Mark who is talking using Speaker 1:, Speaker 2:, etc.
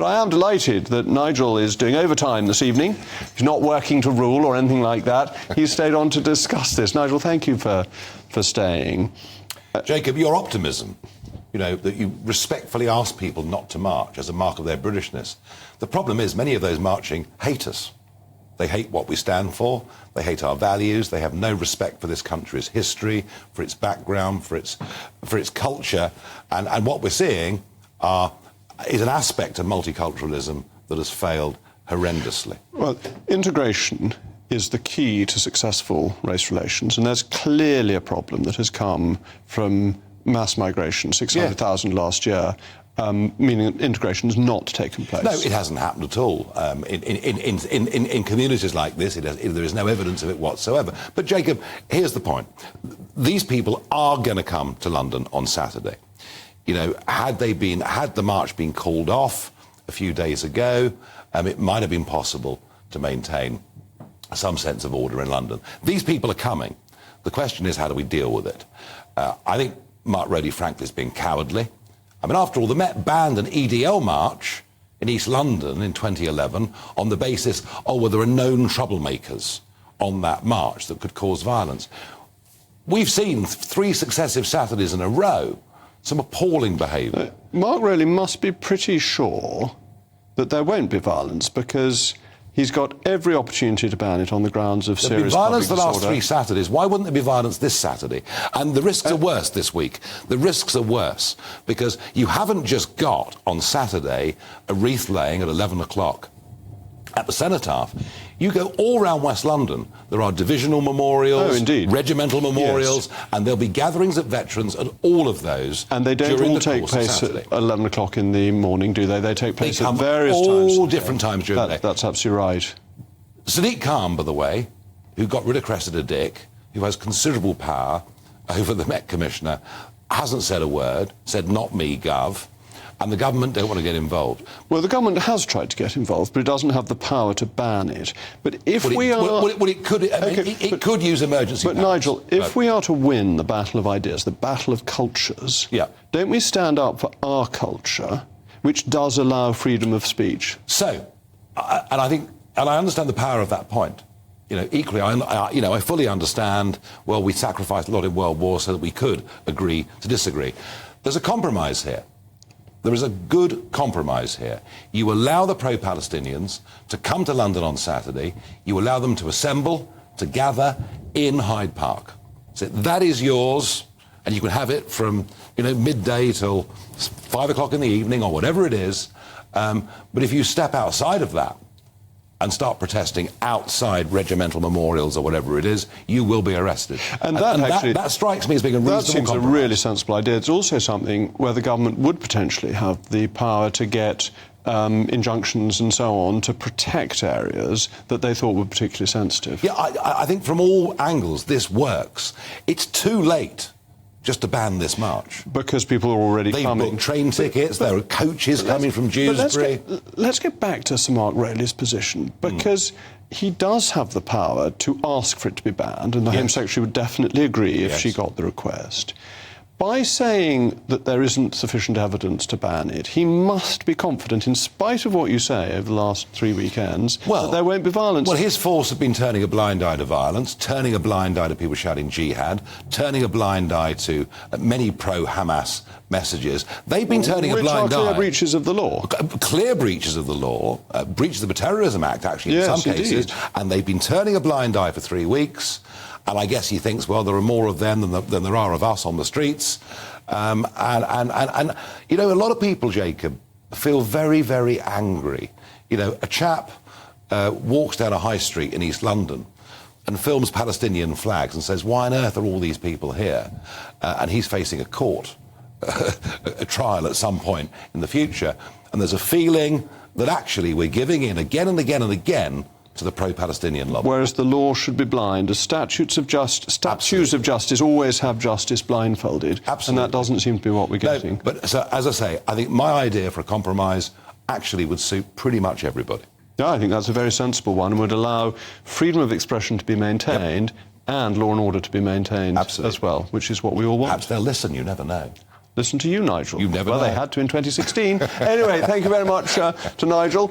Speaker 1: But I am delighted that Nigel is doing overtime this evening. He's not working to rule or anything like that. He's stayed on to discuss this. Nigel, thank you for staying.
Speaker 2: Jacob, your optimism, that you respectfully ask people not to march as a mark of their Britishness. The problem is many of those marching hate us. They hate what we stand for, they hate our values, they have no respect for this country's history, for its background, for its culture, and what we're seeing is an aspect of multiculturalism that has failed horrendously.
Speaker 1: Well, integration is the key to successful race relations, and there's clearly a problem that has come from mass migration, 600,000 last year, meaning that integration has not taken place.
Speaker 2: No, it hasn't happened at all. In communities like this, there is no evidence of it whatsoever. But, Jacob, here's the point. These people are going to come to London on Saturday. Had the march been called off a few days ago, it might have been possible to maintain some sense of order in London. These people are coming. The question is, how do we deal with it? I think Mark Rowley, frankly, is being cowardly. I mean, after all, the Met banned an EDL march in East London in 2011 on the basis, there are known troublemakers on that march that could cause violence. We've seen 3 successive Saturdays in a row some appalling behaviour.
Speaker 1: Mark Rowley must be pretty sure that there won't be violence, because he's got every opportunity to ban it on the grounds of serious public disorder.
Speaker 2: There's been violence the last 3 Saturdays. Why wouldn't there be violence this Saturday? And the risks are worse this week. The risks are worse because you haven't just got, on Saturday, a wreath laying at 11 o'clock at the Cenotaph. You go all around West London, there are divisional memorials, regimental memorials, and there'll be gatherings at veterans and all of those.
Speaker 1: And they don't all take place at 11 o'clock in the morning, do they? They take place at various times.
Speaker 2: All different times during the day.
Speaker 1: That's absolutely right.
Speaker 2: Sadiq Khan, by the way, who got rid of Cressida Dick, who has considerable power over the Met Commissioner, hasn't said a word, said, "Not me, Gov." And the government don't want to get involved.
Speaker 1: Well, the government has tried to get involved, but it doesn't have the power to ban it. But if
Speaker 2: it could use emergency powers.
Speaker 1: But Nigel, if we are to win the battle of ideas, the battle of cultures, don't we stand up for our culture, which does allow freedom of speech?
Speaker 2: So, I understand the power of that point. Equally, I fully understand. Well, we sacrificed a lot in World War so that we could agree to disagree. There's a compromise here. There is a good compromise here. You allow the pro-Palestinians to come to London on Saturday. You allow them to assemble, to gather in Hyde Park. So that is yours, and you can have it from midday till 5 o'clock in the evening or whatever it is. But if you step outside of that and start protesting outside regimental memorials or whatever it is, you will be arrested. And that strikes me as being a reasonable compromise.
Speaker 1: That seems a really sensible idea. It's also something where the government would potentially have the power to get injunctions and so on to protect areas that they thought were particularly sensitive.
Speaker 2: Yeah, I think from all angles this works. It's too late just to ban this march.
Speaker 1: Because people are already coming.
Speaker 2: They've booked train tickets, there are coaches coming from Dewsbury.
Speaker 1: Let's get back to Sir Mark Rowley's position, because he does have the power to ask for it to be banned, and the Home Secretary would definitely agree if she got the request. By saying that there isn't sufficient evidence to ban it, he must be confident, in spite of what you say over the last 3 weekends, that there won't be violence.
Speaker 2: Well, his force have been turning a blind eye to violence, turning a blind eye to people shouting jihad, turning a blind eye to many pro-Hamas messages. They've been turning a blind eye.
Speaker 1: Which are clear breaches of the law.
Speaker 2: Clear breaches of the law, breaches of the Terrorism Act, actually, in some cases. And they've been turning a blind eye for 3 weeks. And I guess he thinks, well, there are more of them than there are of us on the streets. And a lot of people, Jacob, feel very, very angry. A chap walks down a high street in East London and films Palestinian flags and says, why on earth are all these people here? And he's facing a court, a trial at some point in the future. And there's a feeling that actually we're giving in again and again and again to the pro-Palestinian lobby.
Speaker 1: Whereas the law should be blind. Statues of justice always have justice blindfolded.
Speaker 2: Absolutely.
Speaker 1: And that doesn't seem to be what we're getting.
Speaker 2: No, but so, as I say, I think my idea for a compromise actually would suit pretty much everybody.
Speaker 1: Yeah, I think that's a very sensible one, and would allow freedom of expression to be maintained and law and order to be maintained as well, which is what we all want.
Speaker 2: Perhaps they'll listen, you never know.
Speaker 1: listen to you, Nigel.
Speaker 2: You never
Speaker 1: well,
Speaker 2: know.
Speaker 1: they had to in 2016. Anyway, thank you very much to Nigel.